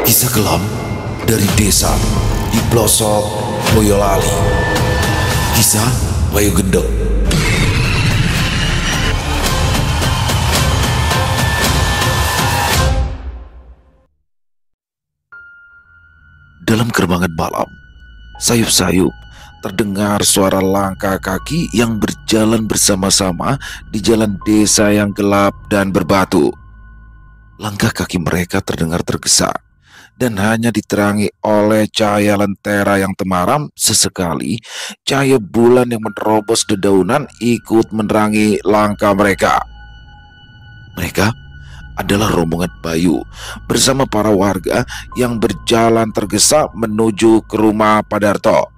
Kisah kelam dari desa di pelosok Boyolali. Kisah Bayu Gendeng. Dalam kerbangan malam, sayup-sayup terdengar suara langkah kaki yang berjalan bersama-sama di jalan desa yang gelap dan berbatu. Langkah kaki mereka terdengar tergesa dan hanya diterangi oleh cahaya lentera yang temaram. Sesekali cahaya bulan yang menerobos dedaunan ikut menerangi langkah mereka. Mereka adalah rombongan Bayu bersama para warga yang berjalan tergesa menuju ke rumah Padarto,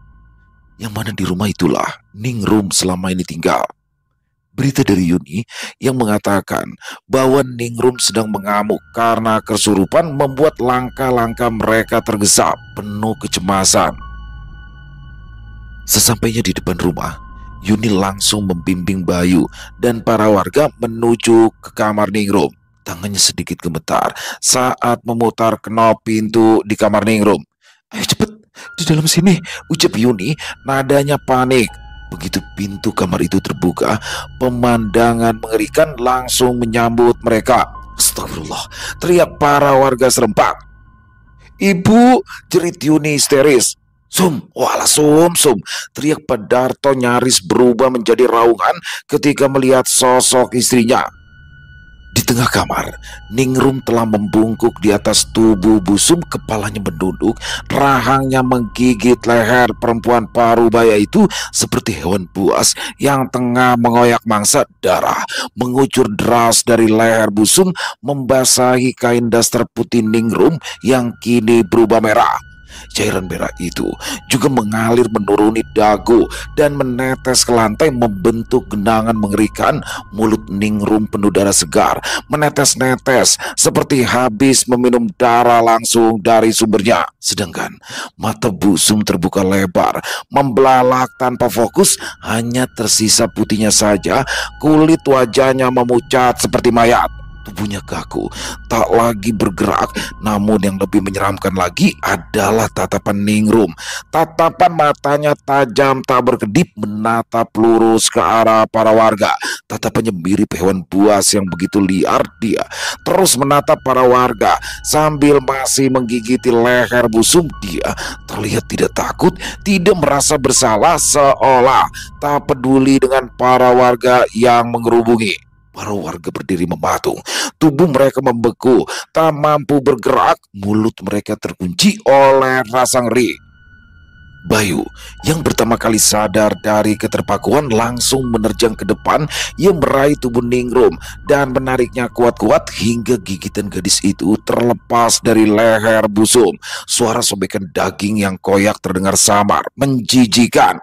yang mana di rumah itulah Ningrum selama ini tinggal. Berita dari Yuni yang mengatakan bahwa Ningrum sedang mengamuk karena kesurupan membuat langkah-langkah mereka tergesa penuh kecemasan. Sesampainya di depan rumah, Yuni langsung membimbing Bayu dan para warga menuju ke kamar Ningrum. Tangannya sedikit gemetar saat memutar knop pintu di kamar Ningrum. "Ayo cepet, di dalam sini," ucap Yuni, nadanya panik. Begitu pintu kamar itu terbuka, pemandangan mengerikan langsung menyambut mereka. "Astagfirullah!" teriak para warga serempak. "Ibu!" jerit Yuni histeris. "Sum, walah sum, sum!" teriak Padarto nyaris berubah menjadi raungan ketika melihat sosok istrinya. Di tengah kamar, Ningrum telah membungkuk di atas tubuh busum, kepalanya menunduk, rahangnya menggigit leher perempuan parubaya itu seperti hewan buas yang tengah mengoyak mangsa. Darah mengucur deras dari leher busum membasahi kain daster putih Ningrum yang kini berubah merah. Cairan merah itu juga mengalir menuruni dagu dan menetes ke lantai membentuk genangan mengerikan. Mulut Ningrum penuh darah segar, menetes-netes seperti habis meminum darah langsung dari sumbernya. Sedangkan mata busum terbuka lebar, membelalak tanpa fokus, hanya tersisa putihnya saja. Kulit wajahnya memucat seperti mayat. Tubuhnya kaku, tak lagi bergerak. Namun yang lebih menyeramkan lagi adalah tatapan Ningrum. Tatapan matanya tajam tak berkedip menatap lurus ke arah para warga. Tatapannya mirip hewan buas yang begitu liar. Dia terus menatap para warga sambil masih menggigiti leher busum. Dia terlihat tidak takut, tidak merasa bersalah, seolah tak peduli dengan para warga yang mengerubungi. Para warga berdiri mematung, tubuh mereka membeku, tak mampu bergerak, mulut mereka terkunci oleh rasa ngeri. Bayu yang pertama kali sadar dari keterpakuan langsung menerjang ke depan. Ia meraih tubuh Ningrum dan menariknya kuat-kuat hingga gigitan gadis itu terlepas dari leher busum. Suara sobekan daging yang koyak terdengar samar, menjijikan.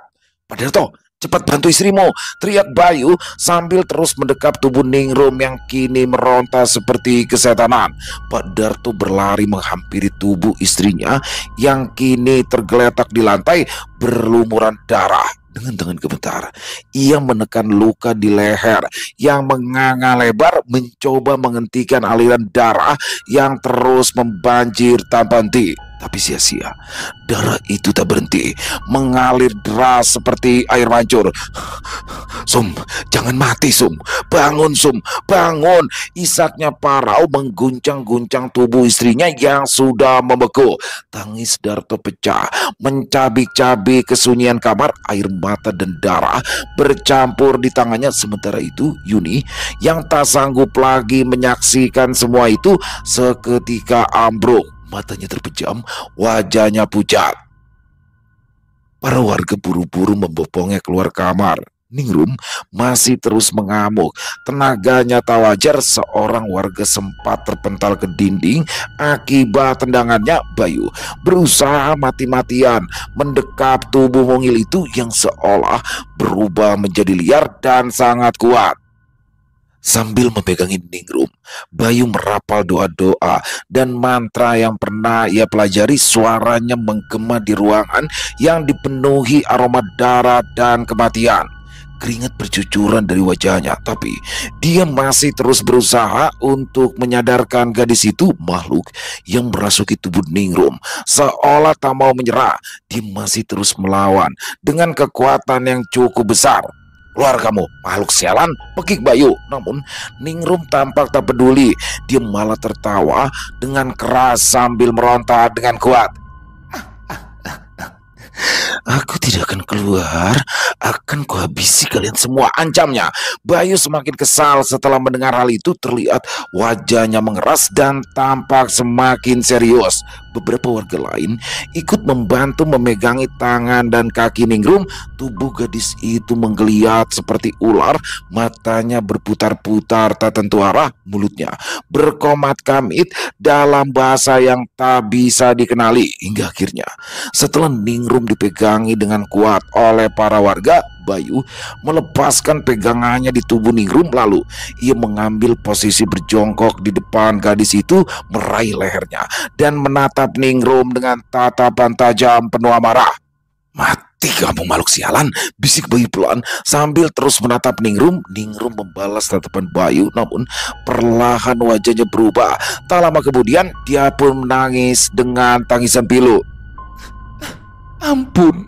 "Padarto, cepat bantu istrimu!" teriak Bayu sambil terus mendekap tubuh Ningrum yang kini meronta seperti kesetanan. Padarto berlari menghampiri tubuh istrinya yang kini tergeletak di lantai berlumuran darah. Dengan tangan gemetar, ia menekan luka di leher yang menganga lebar, mencoba menghentikan aliran darah yang terus membanjir tanpa henti. Tapi sia-sia, darah itu tak berhenti, mengalir deras seperti air mancur. "Sum, jangan mati, Sum. Bangun, Sum, bangun!" Isaknya Parau mengguncang-guncang tubuh istrinya yang sudah membeku. Tangis Darto pecah, mencabik-cabik kesunyian kamar. Air mata dan darah bercampur di tangannya. Sementara itu Yuni yang tak sanggup lagi menyaksikan semua itu seketika ambruk. Matanya terpejam, wajahnya pucat. Para warga buru-buru membopongnya keluar kamar. Ningrum masih terus mengamuk. Tenaganya tak wajar. Seorang warga sempat terpental ke dinding akibat tendangannya. Bayu berusaha mati-matian mendekap tubuh mungil itu yang seolah berubah menjadi liar dan sangat kuat. Sambil memegangi Ningrum, Bayu merapal doa-doa dan mantra yang pernah ia pelajari. Suaranya menggema di ruangan yang dipenuhi aroma darah dan kematian. Keringat bercucuran dari wajahnya, tapi dia masih terus berusaha untuk menyadarkan gadis itu makhluk yang merasuki tubuh Ningrum. Seolah tak mau menyerah, dia masih terus melawan dengan kekuatan yang cukup besar. Keluar kamu, makhluk sialan, pekik Bayu. Namun Ningrum tampak tak peduli. Dia malah tertawa dengan keras sambil meronta dengan kuat. Aku tidak akan keluar, akan kuhabisi kalian semua, ancamnya. Bayu semakin kesal setelah mendengar hal itu. Terlihat wajahnya mengeras dan tampak semakin serius. Beberapa warga lain ikut membantu memegangi tangan dan kaki Ningrum. Tubuh gadis itu menggeliat seperti ular, matanya berputar-putar tak tentu arah, mulutnya berkomat kamit dalam bahasa yang tak bisa dikenali. Hingga akhirnya setelah Ningrum dipegangi dengan kuat oleh para warga, Bayu melepaskan pegangannya di tubuh Ningrum. Lalu ia mengambil posisi berjongkok di depan gadis itu, meraih lehernya dan menatap Ningrum dengan tatapan tajam penuh amarah. Mati kamu makhluk sialan, bisik Bayu pelan sambil terus menatap Ningrum. Ningrum membalas tatapan Bayu, namun perlahan wajahnya berubah. Tak lama kemudian dia pun menangis dengan tangisan pilu. Ampun,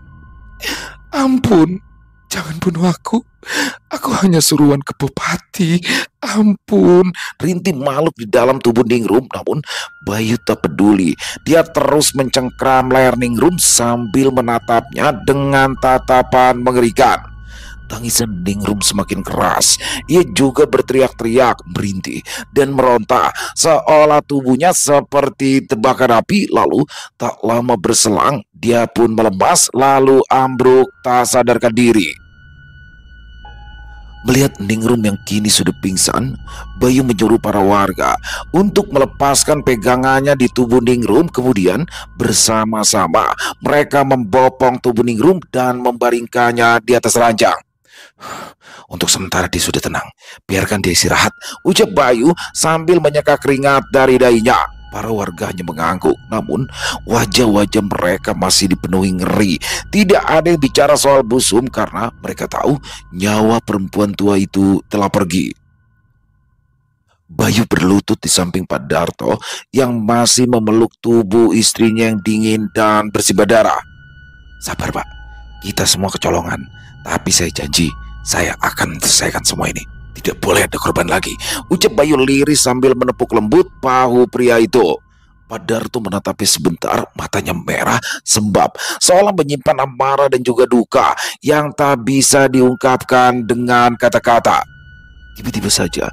ampun, jangan bunuh aku. Aku hanya suruhan Kebupati. Ampun, rintih makhluk di dalam tubuh Ningrum. Namun Bayu tak peduli. Dia terus mencengkram leher Ningrum sambil menatapnya dengan tatapan mengerikan. Tangisan Ningrum semakin keras. Ia juga berteriak-teriak, merintih dan meronta seolah tubuhnya seperti terbakar api. Lalu tak lama berselang dia pun melemas lalu ambruk tak sadarkan diri. Melihat Ningrum yang kini sudah pingsan, Bayu menyuruh para warga untuk melepaskan pegangannya di tubuh Ningrum. Kemudian bersama-sama mereka membopong tubuh Ningrum dan membaringkannya di atas ranjang. Untuk sementara dia sudah tenang, biarkan dia istirahat, ucap Bayu sambil menyeka keringat dari dahinya. Para warga hanya mengangguk, namun wajah-wajah mereka masih dipenuhi ngeri. Tidak ada yang bicara soal busum karena mereka tahu nyawa perempuan tua itu telah pergi. Bayu berlutut di samping Pak Darto yang masih memeluk tubuh istrinya yang dingin dan bersimbah. Sabar Pak, kita semua kecolongan, tapi saya janji saya akan selesaikan semua ini. Tidak boleh ada korban lagi, ucap Bayu lirih sambil menepuk lembut bahu pria itu. Pak Darto menatapnya sebentar, matanya merah sembab, seolah menyimpan amarah dan juga duka yang tak bisa diungkapkan dengan kata-kata. Tiba-tiba saja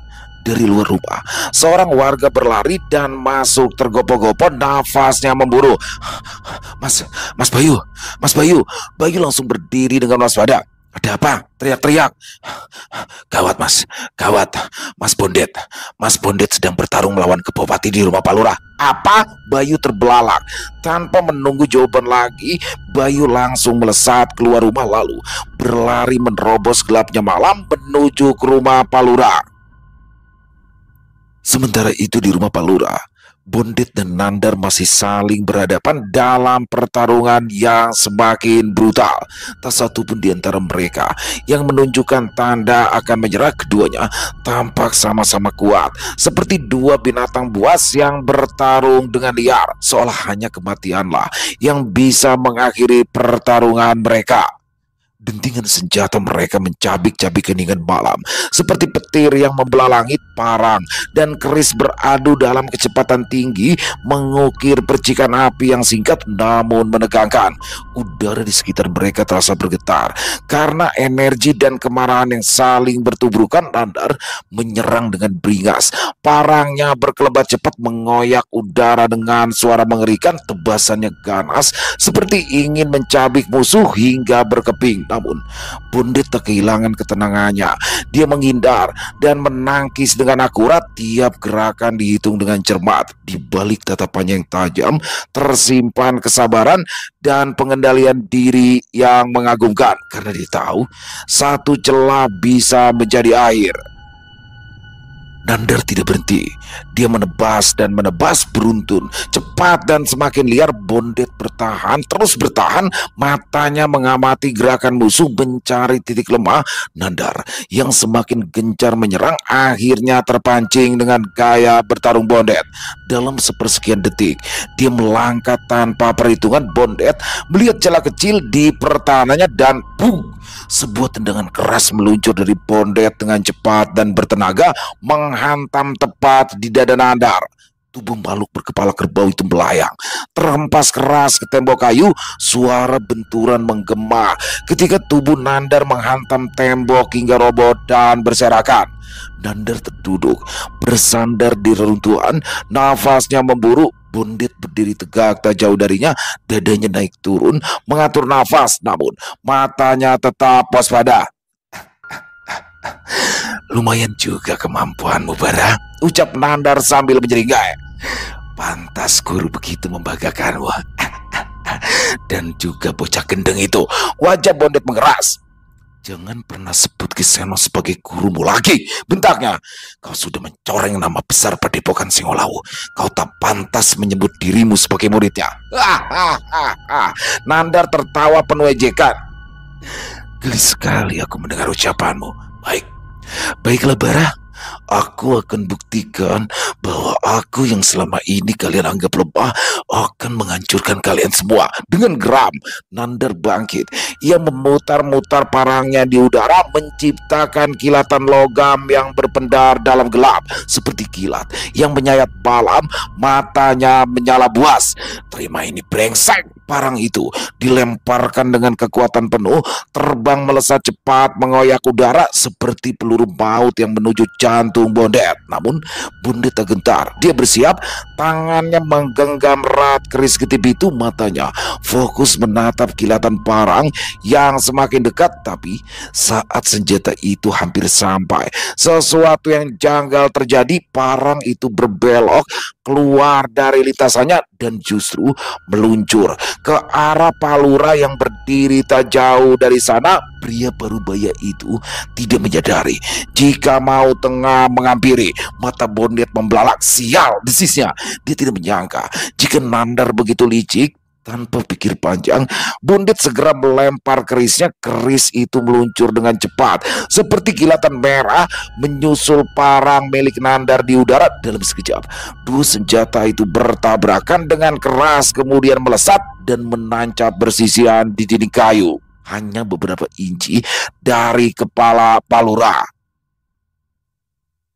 dari luar rumah seorang warga berlari dan masuk tergopoh-gopoh, nafasnya memburu. Mas Bayu, Mas Bayu. Bayu langsung berdiri dengan waspada. Ada apa? Teriak-teriak. Gawat Mas, gawat. Mas Bondet sedang bertarung melawan Kebupati di rumah Pak Lurah. Apa? Bayu terbelalak. Tanpa menunggu jawaban lagi, Bayu langsung melesat keluar rumah lalu berlari menerobos gelapnya malam menuju ke rumah Pak Lurah. Sementara itu di rumah Pak Lurah, Bondet dan Nandar masih saling berhadapan dalam pertarungan yang semakin brutal. Tak satu pun di antara mereka yang menunjukkan tanda akan menyerah. Keduanya tampak sama-sama kuat, seperti dua binatang buas yang bertarung dengan liar, seolah hanya kematianlah yang bisa mengakhiri pertarungan mereka. Dentingan senjata mereka mencabik-cabik keningan malam, seperti petir yang membelah langit. Parang dan keris beradu dalam kecepatan tinggi, mengukir percikan api yang singkat namun menegangkan. Udara di sekitar mereka terasa bergetar karena energi dan kemarahan yang saling bertubrukan. Nandar menyerang dengan beringas. Parangnya berkelebat cepat mengoyak udara dengan suara mengerikan. Tebasannya ganas seperti ingin mencabik musuh hingga berkeping. Namun Bondet tak kehilangan ketenangannya. Dia menghindar dan menangkis dengan akurat. Tiap gerakan dihitung dengan cermat. Di balik tatapannya yang tajam tersimpan kesabaran dan pengendalian diri yang mengagumkan, karena dia tahu satu celah bisa menjadi air. Nandar tidak berhenti. Dia menebas dan menebas beruntun, cepat dan semakin liar. Bondet bertahan, terus bertahan, matanya mengamati gerakan musuh mencari titik lemah. Nandar yang semakin gencar menyerang akhirnya terpancing dengan gaya bertarung Bondet. Dalam sepersekian detik, dia melangkah tanpa perhitungan. Bondet melihat celah kecil di pertahanannya dan boom! Sebuah tendangan keras meluncur dari Bondet dengan cepat dan bertenaga, menghantam tepat di dada Nandar. Tubuh makhluk berkepala kerbau itu melayang, terhempas keras ke tembok kayu. Suara benturan menggema ketika tubuh Nandar menghantam tembok hingga roboh dan berserakan. Nandar terduduk, bersandar di reruntuhan, nafasnya memburu. Bondet berdiri tegak tak jauh darinya, dadanya naik turun mengatur nafas, namun matanya tetap waspada. "Lumayan juga kemampuanmu, Bara," ucap Nandar sambil menyeringai. "Pantas guru begitu membanggakanmu." "Dan juga bocah gendeng itu." Wajah Bondet mengeras. "Jangan pernah sebut Kiseno sebagai gurumu lagi," bentaknya. "Kau sudah mencoreng nama besar Padepokan Singolawu. Kau tak pantas menyebut dirimu sebagai muridnya." Nandar tertawa penuh ejekan. "Geli sekali aku mendengar ucapanmu. Baiklah Bara, aku akan buktikan bahwa aku yang selama ini kalian anggap lemah akan menghancurkan kalian semua." Dengan geram, Nandar bangkit. Ia memutar-mutar parangnya di udara, menciptakan kilatan logam yang berpendar dalam gelap seperti kilat yang menyayat malam. Matanya menyala buas. "Terima ini brengsek!" Parang itu dilemparkan dengan kekuatan penuh, terbang melesat cepat mengoyak udara seperti peluru maut yang menuju jantung Bondet. Namun Bondet tak gentar. Dia bersiap, tangannya menggenggam erat keris ketip itu, matanya fokus menatap kilatan parang yang semakin dekat. Tapi saat senjata itu hampir sampai, sesuatu yang janggal terjadi. Parang itu berbelok keluar dari lintasannya dan justru meluncur ke arah Palura yang berdiri tak jauh dari sana. Pria parubaya itu tidak menyadari jika mau tengah menghampiri. Mata Bondet membelalak. Sial, desisnya. Dia tidak menyangka jika Nandar begitu licik. Tanpa pikir panjang, Bondet segera melempar kerisnya. Keris itu meluncur dengan cepat seperti kilatan merah, menyusul parang milik Nandar di udara. Dalam sekejap, dua senjata itu bertabrakan dengan keras, kemudian melesat dan menancap bersisian di dinding kayu, hanya beberapa inci dari kepala Palura.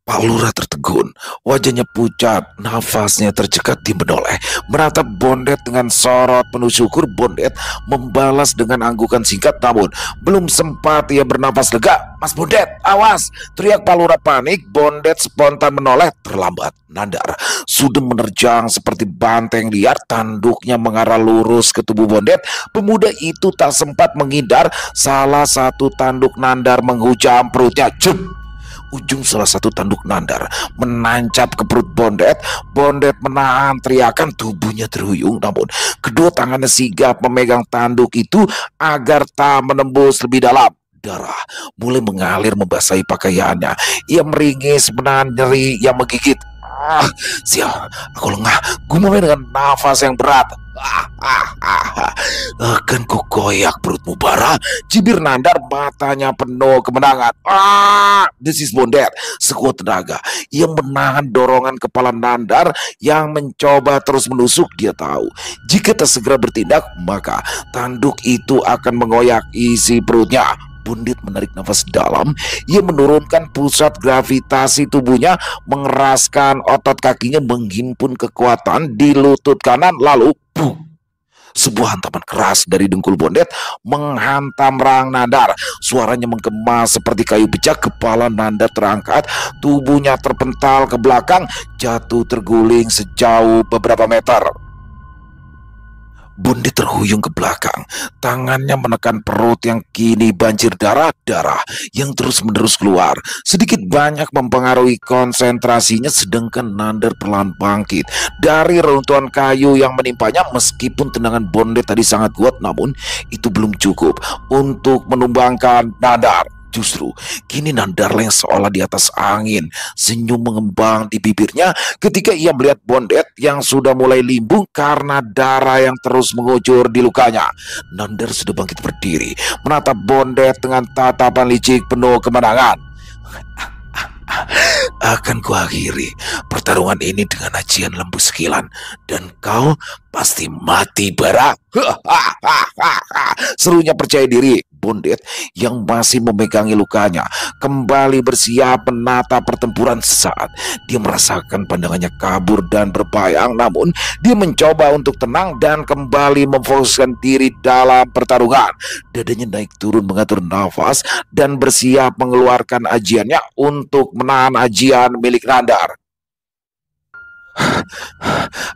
Palura tertegun, wajahnya pucat, nafasnya tercekat. Dia menoleh, menatap Bondet dengan sorot penuh syukur. Bondet membalas dengan anggukan singkat, namun belum sempat ia bernafas lega. "Mas Bondet, awas!" teriak Palura panik. Bondet spontan menoleh. Terlambat. Nandar sudah menerjang seperti banteng liar, tanduknya mengarah lurus ke tubuh Bondet. Pemuda itu tak sempat menghindar. Salah satu tanduk Nandar menghujam perutnya. Jup! Ujung salah satu tanduk Nandar menancap ke perut Bondet. Bondet menahan teriakan, tubuhnya terhuyung, namun kedua tangannya sigap memegang tanduk itu agar tak menembus lebih dalam. Darah mulai mengalir membasahi pakaiannya. Ia meringis menahan nyeri yang menggigit. Sial, aku lengah, gumamnya dengan nafas yang berat. Akan kukoyak perutmu, Bara, cibir Nandar, matanya penuh kemenangan. Desis Bondet sekuat tenaga. Ia menahan dorongan kepala Nandar yang mencoba terus menusuk. Dia tahu jika tak segera bertindak, maka tanduk itu akan mengoyak isi perutnya. Bondet menarik nafas dalam. Ia menurunkan pusat gravitasi tubuhnya, mengeraskan otot kakinya, menghimpun kekuatan di lutut kanan. Lalu sebuah hantaman keras dari dengkul Bondet menghantam rahang Nandar. Suaranya menggema seperti kayu pecah. Kepala Nandar terangkat, tubuhnya terpental ke belakang, jatuh terguling sejauh beberapa meter. Bondet terhuyung ke belakang, tangannya menekan perut yang kini banjir darah. Darah yang terus-menerus keluar sedikit banyak mempengaruhi konsentrasinya, sedangkan Nandar perlahan bangkit dari reruntuhan kayu yang menimpanya. Meskipun tendangan Bondet tadi sangat kuat, namun itu belum cukup untuk menumbangkan Nandar. Justru kini Nandar yang seolah di atas angin, senyum mengembang di bibirnya ketika ia melihat Bondet yang sudah mulai limbung karena darah yang terus mengucur di lukanya. Nandar sudah bangkit berdiri, menatap Bondet dengan tatapan licik penuh kemenangan. Akan kuakhiri pertarungan ini dengan ajian lembu sekilan, dan kau pasti mati, Bara. Serunya percaya diri. Bondet yang masih memegangi lukanya kembali bersiap menata pertempuran. Sesaat dia merasakan pandangannya kabur dan berbayang, namun dia mencoba untuk tenang dan kembali memfokuskan diri dalam pertarungan. Dadanya naik turun mengatur nafas dan bersiap mengeluarkan ajiannya untuk menahan ajian milik Nandar.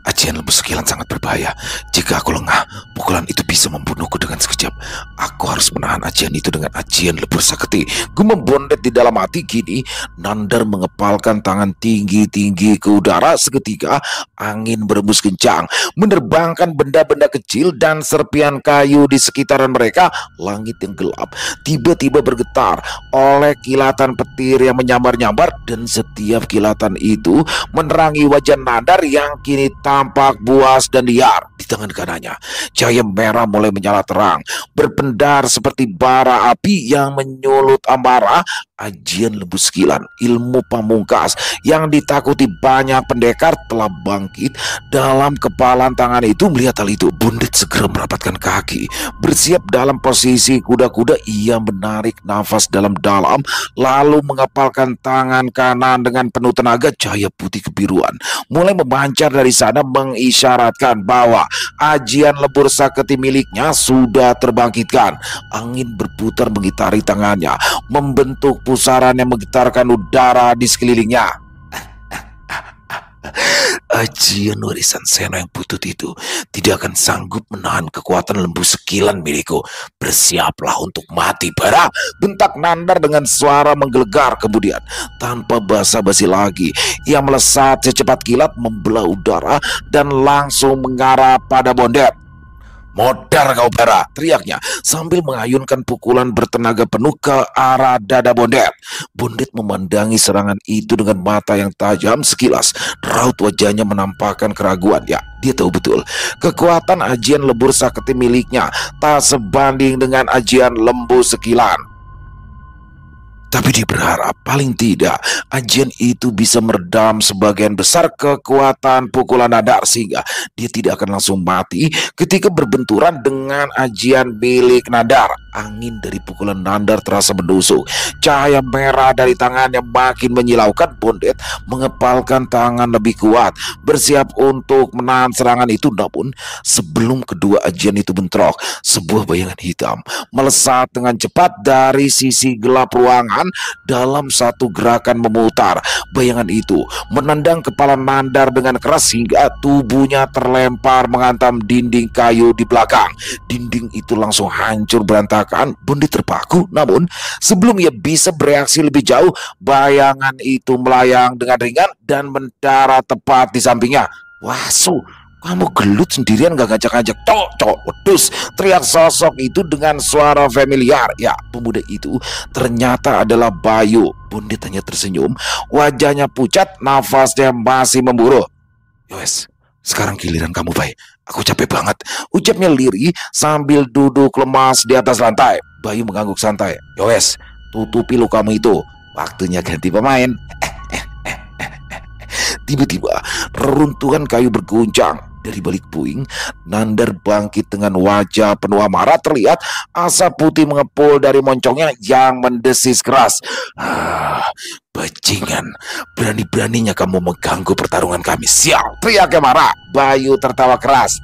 Ajian lembu sekilan sangat berbahaya. Jika aku lengah, pukulan itu bisa membunuhku dengan sekejap. Aku harus menahan ajian itu dengan ajian lebur sakti, gumam Bondet di dalam hati. Kini Nandar mengepalkan tangan tinggi-tinggi ke udara. Seketika angin berembus kencang, menerbangkan benda-benda kecil dan serpian kayu di sekitaran mereka. Langit yang gelap tiba-tiba bergetar oleh kilatan petir yang menyambar-nyambar, dan setiap kilatan itu menerangi wajah Nandar yang kini tampak buas dan liar. Di tangan kanannya, cahaya merah mulai menyala terang, berpendar seperti bara api yang menyulut amarah. Ajian lembu sekilan, ilmu pamungkas yang ditakuti banyak pendekar, telah bangkit dalam kepalan tangan itu. Melihat hal itu, Bondet segera merapatkan kaki, bersiap dalam posisi kuda-kuda. Ia menarik nafas dalam-dalam, lalu mengepalkan tangan kanan dengan penuh tenaga. Cahaya putih kebiruan mulai memancar dari sana, mengisyaratkan bahwa ajian lebur sakti miliknya sudah terbangkitkan. Angin berputar mengitari tangannya, membentuk pusaran yang menggetarkan udara di sekelilingnya. Ajian warisan Seno yang butut itu tidak akan sanggup menahan kekuatan lembu sekilan milikku. Bersiaplah untuk mati, Bara, bentak Nandar dengan suara menggelegar. Kemudian tanpa basa-basi lagi, ia melesat secepat kilat, membelah udara dan langsung mengarah pada Bondet. Modar kau, Bara, teriaknya sambil mengayunkan pukulan bertenaga penuh ke arah dada Bondet. Bondet memandangi serangan itu dengan mata yang tajam. Sekilas raut wajahnya menampakkan keraguan. Ya, dia tahu betul kekuatan ajian lebur sakti miliknya tak sebanding dengan ajian lembu sekilan. Tapi dia berharap paling tidak ajian itu bisa meredam sebagian besar kekuatan pukulan Nandar, sehingga dia tidak akan langsung mati ketika berbenturan dengan ajian milik Nandar. Angin dari pukulan Nandar terasa menusuk. Cahaya merah dari tangannya makin menyilaukan. Bondet mengepalkan tangan lebih kuat, bersiap untuk menahan serangan itu. Namun sebelum kedua ajian itu bentrok, sebuah bayangan hitam melesat dengan cepat dari sisi gelap ruangan. Dalam satu gerakan memutar, bayangan itu menendang kepala Nandar dengan keras hingga tubuhnya terlempar menghantam dinding kayu di belakang. Dinding itu langsung hancur berantakan. Bondet terpaku, namun sebelum ia bisa bereaksi lebih jauh, bayangan itu melayang dengan ringan dan mendarat tepat di sampingnya. Wasu, kamu gelut sendirian gak ngajak-ngajak? Cok, wedus, teriak sosok itu dengan suara familiar. Ya, pemuda itu ternyata adalah Bayu. Bondet hanya tersenyum, wajahnya pucat, nafasnya masih memburuh. Yowes, sekarang giliran kamu, Bay. Aku capek banget, ucapnya lirih sambil duduk lemas di atas lantai. Bayu mengangguk santai. Yowes, tutupi lukamu itu, waktunya ganti pemain. Tiba-tiba reruntuhan kayu berguncang. Dari balik puing, Nandar bangkit dengan wajah penuh amarah. Terlihat asap putih mengepul dari moncongnya yang mendesis keras. Bajingan, berani-beraninya kamu mengganggu pertarungan kami. Sial, teriaknya marah. Bayu tertawa keras.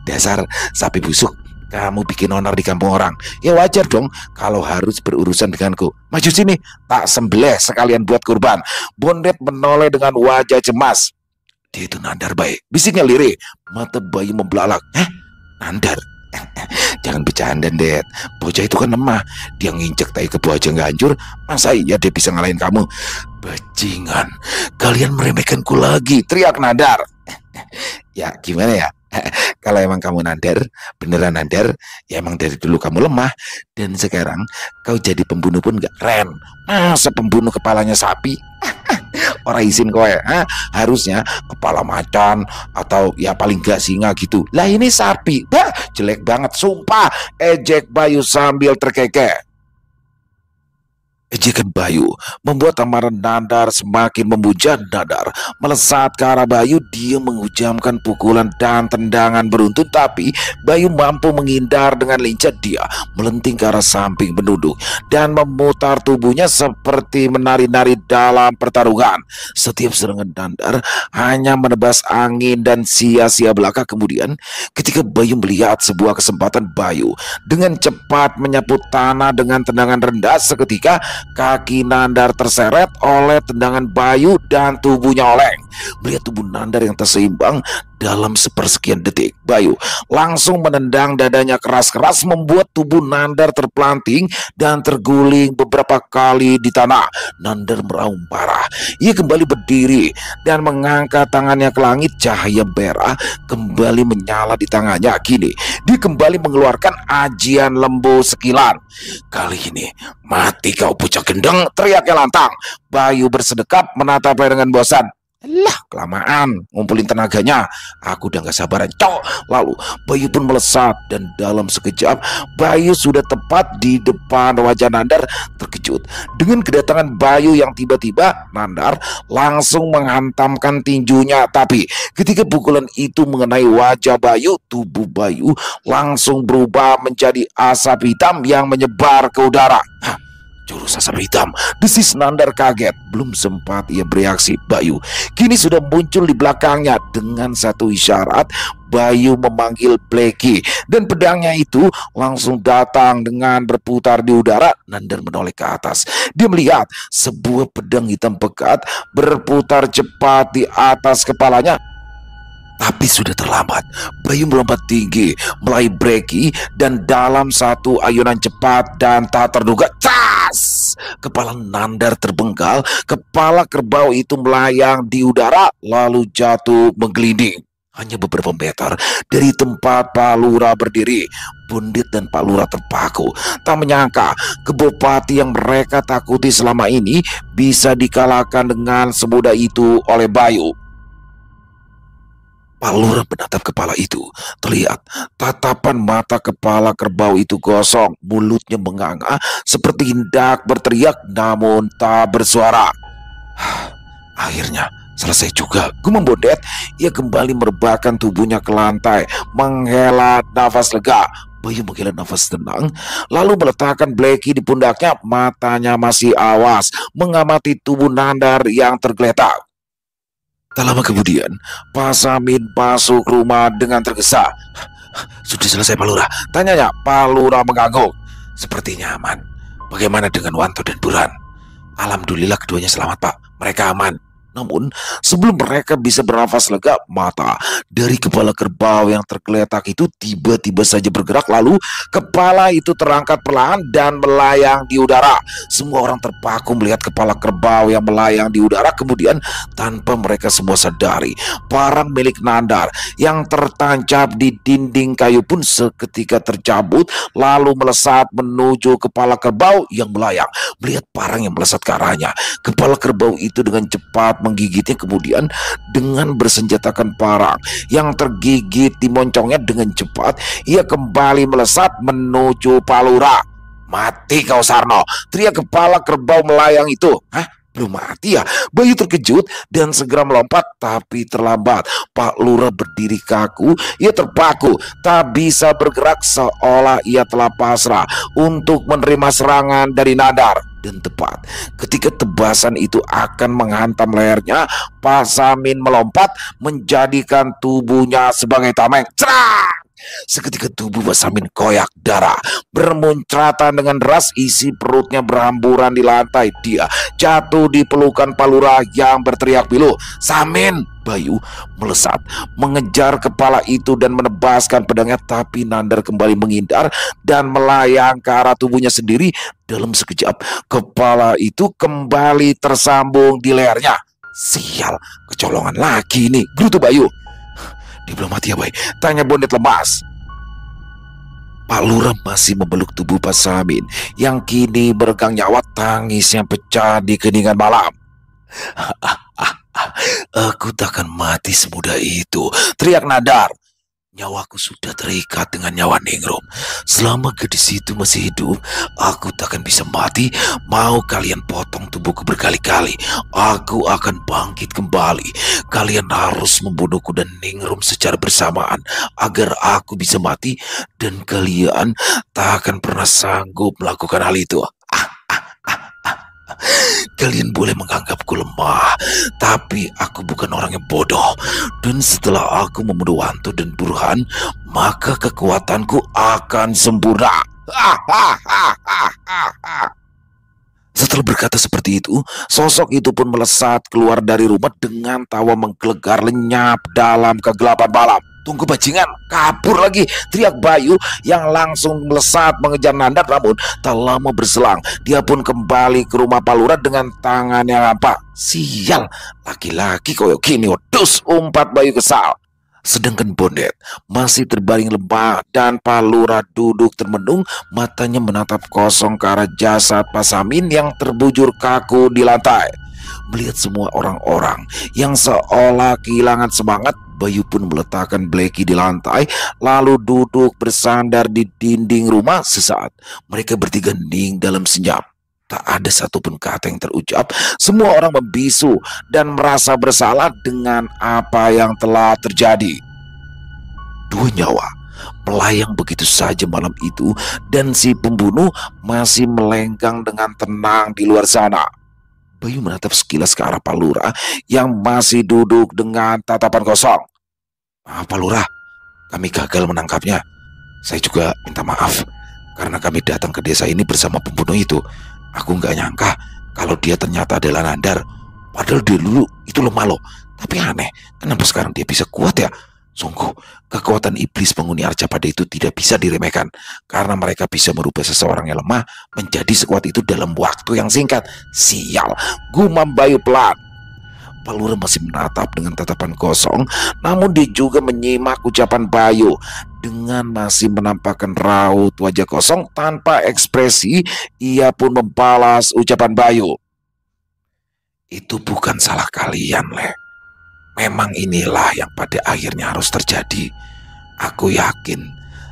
Dasar sapi busuk, kamu bikin onar di kampung orang. Ya wajar dong kalau harus berurusan denganku. Maju sini, tak sembelih sekalian buat kurban. Bondet menoleh dengan wajah cemas. Dia itu Nandar, Bay, bisiknya lirih. Mata Bayu membelalak. Nandar? Jangan bercanda, Det. Bocah itu kan lemah. Dia nginjek tai kebu aja nggak hancur. Masa iya dia bisa ngalahin kamu? Bajingan, kalian meremehkanku lagi, teriak Nandar. Ya gimana ya, Kalau emang kamu nandar, beneran nandar, ya emang dari dulu kamu lemah. Dan sekarang kau jadi pembunuh pun gak keren. Masa pembunuh kepalanya sapi? Orang izin kowe, harusnya kepala macan atau ya paling gak singa gitu. Lah ini sapi, bah jelek banget, sumpah. Ejek Bayu sambil terkekeh. Ejekan Bayu membuat amaran Nandar semakin memuja. Nandar melesat ke arah Bayu. Dia menghujamkan pukulan dan tendangan beruntun, tapi Bayu mampu menghindar dengan lincah. Dia melenting ke arah samping menunduk dan memutar tubuhnya seperti menari-nari dalam pertarungan. Setiap serangan Nandar hanya menebas angin dan sia-sia belaka. Kemudian ketika Bayu melihat sebuah kesempatan, Bayu dengan cepat menyapu tanah dengan tendangan rendah. Seketika kaki Nandar terseret oleh tendangan Bayu dan tubuhnya oleng. Melihat tubuh Nandar yang terseimbang dalam sepersekian detik, Bayu langsung menendang dadanya keras-keras, membuat tubuh Nandar terpelanting dan terguling beberapa kali di tanah. Nandar meraung parah. Ia kembali berdiri dan mengangkat tangannya ke langit. Cahaya merah kembali menyala di tangannya. Kini dia kembali mengeluarkan ajian lembu sekilan. Kali ini mati kau bocah gendeng, teriaknya lantang. Bayu bersedekap menatapnya dengan bosan. Lah, kelamaan ngumpulin tenaganya, aku udah gak sabaran, cok. Lalu Bayu pun melesat dan dalam sekejap Bayu sudah tepat di depan wajah Nandar. Terkejut dengan kedatangan Bayu yang tiba-tiba, Nandar langsung menghantamkan tinjunya. Tapi ketika pukulan itu mengenai wajah Bayu, tubuh Bayu langsung berubah menjadi asap hitam yang menyebar ke udara. Jurus asap hitam, desis Nandar kaget. Belum sempat ia bereaksi, Bayu kini sudah muncul di belakangnya. Dengan satu isyarat, Bayu memanggil Bleki dan pedangnya itu langsung datang dengan berputar di udara. Nandar menoleh ke atas. Dia melihat sebuah pedang hitam pekat berputar cepat di atas kepalanya. Tapi sudah terlambat. Bayu melompat tinggi, meraih Bleki, dan dalam satu ayunan cepat dan tak terduga, tas! Kepala Nandar terbengkal. Kepala kerbau itu melayang di udara lalu jatuh menggelinding. Hanya beberapa meter dari tempat Pak Lurah berdiri, Bundit dan Pak Lurah terpaku. Tak menyangka kebupati yang mereka takuti selama ini bisa dikalahkan dengan semudah itu oleh Bayu. Pak Lurah menatap kepala itu. Terlihat tatapan mata kepala kerbau itu gosong. Mulutnya menganga seperti hendak berteriak namun tak bersuara. Akhirnya selesai juga, gumam Bondet. Ia kembali merebahkan tubuhnya ke lantai, menghela nafas lega. Bayu menghela nafas tenang, lalu meletakkan Bleki di pundaknya. Matanya masih awas mengamati tubuh Nandar yang tergeletak. Tak lama kemudian, Pak Samin masuk rumah dengan tergesa. Sudah selesai Pak Lurah? Tanyanya. Pak Lurah mengangguk. Sepertinya aman. Bagaimana dengan Wanto dan Buran? Alhamdulillah keduanya selamat Pak. Mereka aman. Namun sebelum mereka bisa bernafas lega, mata dari kepala kerbau yang tergeletak itu tiba-tiba saja bergerak. Lalu kepala itu terangkat perlahan dan melayang di udara. Semua orang terpaku melihat kepala kerbau yang melayang di udara. Kemudian tanpa mereka semua sadari, parang milik Nandar yang tertancap di dinding kayu pun seketika tercabut lalu melesat menuju kepala kerbau yang melayang. Melihat parang yang melesat ke arahnya, kepala kerbau itu dengan cepat menggigitnya. Kemudian dengan bersenjatakan parang yang tergigit di moncongnya, dengan cepat ia kembali melesat menuju Pak Lurah. Mati kau Sarno, teriak kepala kerbau melayang itu. Belum mati ya? Bayu terkejut dan segera melompat, tapi terlambat. Pak Lurah berdiri kaku. Ia terpaku, tak bisa bergerak, seolah ia telah pasrah untuk menerima serangan dari Nandar. Dan tepat ketika tebasan itu akan menghantam lehernya, Pak Samin melompat menjadikan tubuhnya sebagai tameng. Cerak! Seketika tubuh Pak Samin koyak, darah bermuncratan dengan deras, isi perutnya berhamburan di lantai. Dia jatuh di pelukan Pak Lurah yang berteriak pilu. Samin! Bayu melesat mengejar kepala itu dan menebaskan pedangnya, tapi Nandar kembali menghindar dan melayang ke arah tubuhnya sendiri. Dalam sekejap kepala itu kembali tersambung di lehernya. Sial, kecolongan lagi nih, gerutu Bayu. Dia belum mati ya, Bay? Tanya Bondet lemas. Pak Lurah masih memeluk tubuh Pak Samin yang kini meregang nyawa, tangisnya pecah di keningan malam. Aku takkan mati semudah itu, teriak Nandar. Nyawaku sudah terikat dengan nyawa Ningrum. Selama gadis itu masih hidup, aku takkan bisa mati. Mau kalian potong tubuhku berkali-kali, aku akan bangkit kembali. Kalian harus membunuhku dan Ningrum secara bersamaan agar aku bisa mati, dan kalian tak akan pernah sanggup melakukan hal itu. Kalian boleh menganggapku lemah, tapi aku bukan orang yang bodoh. Dan setelah aku membunuh Wanto dan Burhan, maka kekuatanku akan sempurna. Setelah berkata seperti itu, sosok itu pun melesat keluar dari rumah dengan tawa menggelegar lenyap dalam kegelapan malam. Tunggu bajingan, kabur lagi, teriak Bayu yang langsung melesat mengejar Nandar. Namun tak lama berselang, dia pun kembali ke rumah Pak Lurah dengan tangan yang nampak. Sial, laki-laki koyo gini, wedus, umpat Bayu kesal. Sedangkan Bondet masih terbaring lemah dan Pak Lurah duduk termenung, matanya menatap kosong ke arah jasad Pak Samin yang terbujur kaku di lantai. Melihat semua orang-orang yang seolah kehilangan semangat, Bayu pun meletakkan Blacky di lantai, lalu duduk bersandar di dinding rumah. Sesaat mereka bertiga hening dalam senyap. Tak ada satupun kata yang terucap. Semua orang membisu dan merasa bersalah dengan apa yang telah terjadi. Dua nyawa melayang begitu saja malam itu, dan si pembunuh masih melenggang dengan tenang di luar sana. Bayu menatap sekilas ke arah Pak Lurah yang masih duduk dengan tatapan kosong. Maaf Pak Lurah, kami gagal menangkapnya. Saya juga minta maaf karena kami datang ke desa ini bersama pembunuh itu. Aku nggak nyangka kalau dia ternyata adalah Nandar. Padahal dia dulu itu lemah loh. Tapi aneh, kenapa sekarang dia bisa kuat ya? Sungguh, kekuatan iblis penghuni Arcapada itu tidak bisa diremehkan, karena mereka bisa merubah seseorang yang lemah menjadi sekuat itu dalam waktu yang singkat. Sial, gumam Bayu pelan. Pak Lurah masih menatap dengan tatapan kosong, namun dia juga menyimak ucapan Bayu. Dengan masih menampakkan raut wajah kosong tanpa ekspresi, ia pun membalas ucapan Bayu. Itu bukan salah kalian, Le. Memang inilah yang pada akhirnya harus terjadi. Aku yakin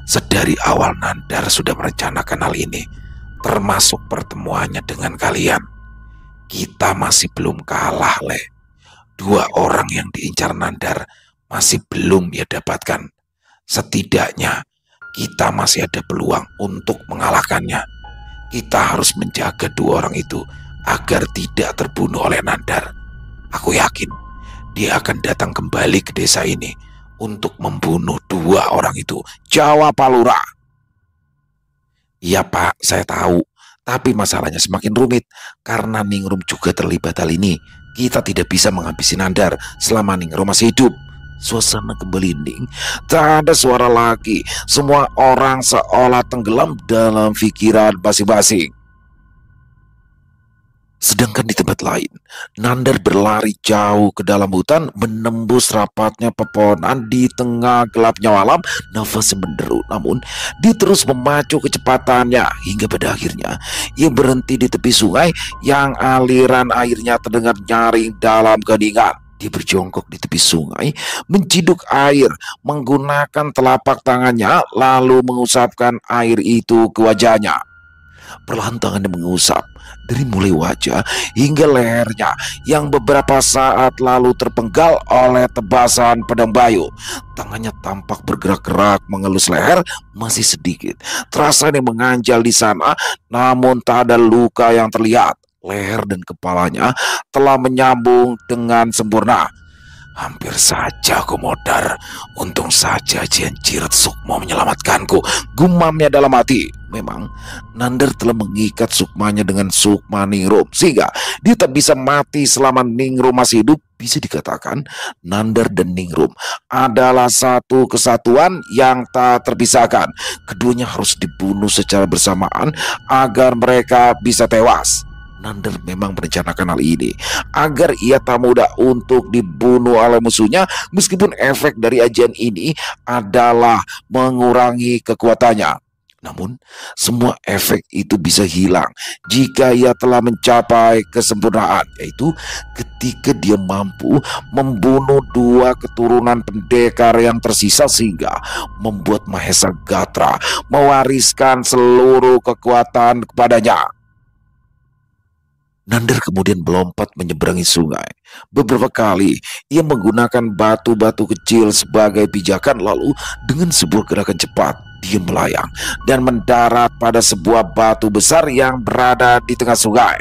sedari awal Nandar sudah merencanakan hal ini, termasuk pertemuannya dengan kalian. Kita masih belum kalah, Le. Dua orang yang diincar Nandar masih belum dia dapatkan. Setidaknya kita masih ada peluang untuk mengalahkannya. Kita harus menjaga dua orang itu agar tidak terbunuh oleh Nandar. Aku yakin dia akan datang kembali ke desa ini untuk membunuh dua orang itu, jawab Pak Lurah. Iya Pak, saya tahu. Tapi masalahnya semakin rumit karena Ningrum juga terlibat hal ini. Kita tidak bisa menghabisi Nandar selama Ningrum masih hidup. Suasana kembali hening, tak ada suara lagi. Semua orang seolah tenggelam dalam pikiran masing-masing. Sedangkan di tempat lain, Nandar berlari jauh ke dalam hutan, menembus rapatnya pepohonan di tengah gelapnya malam. Nafasnya menderu, namun dia terus memacu kecepatannya hingga pada akhirnya ia berhenti di tepi sungai yang aliran airnya terdengar nyaring dalam keheningan. Dia berjongkok di tepi sungai, menciduk air menggunakan telapak tangannya, lalu mengusapkan air itu ke wajahnya. Perlahan tangannya mengusap dari mulai wajah hingga lehernya yang beberapa saat lalu terpenggal oleh tebasan pedang Bayu. Tangannya tampak bergerak-gerak mengelus leher masih sedikit. Terasa dia menganjal di sana, namun tak ada luka yang terlihat. Leher dan kepalanya telah menyambung dengan sempurna. Hampir saja aku modar. Untung saja Jian Jirat Sukma menyelamatkanku, gumamnya dalam hati. Memang Nandar telah mengikat sukmanya dengan sukma Ningrum, sehingga dia tak bisa mati selama Ningrum masih hidup. Bisa dikatakan Nandar dan Ningrum adalah satu kesatuan yang tak terpisahkan. Keduanya harus dibunuh secara bersamaan agar mereka bisa tewas. Nandar memang merencanakan hal ini agar ia tak mudah untuk dibunuh oleh musuhnya, meskipun efek dari ajian ini adalah mengurangi kekuatannya. Namun, semua efek itu bisa hilang jika ia telah mencapai kesempurnaan, yaitu ketika dia mampu membunuh dua keturunan pendekar yang tersisa sehingga membuat Mahesa Gatra mewariskan seluruh kekuatan kepadanya. Nandar kemudian melompat menyeberangi sungai. Beberapa kali ia menggunakan batu-batu kecil sebagai pijakan, lalu dengan sebuah gerakan cepat dia melayang dan mendarat pada sebuah batu besar yang berada di tengah sungai.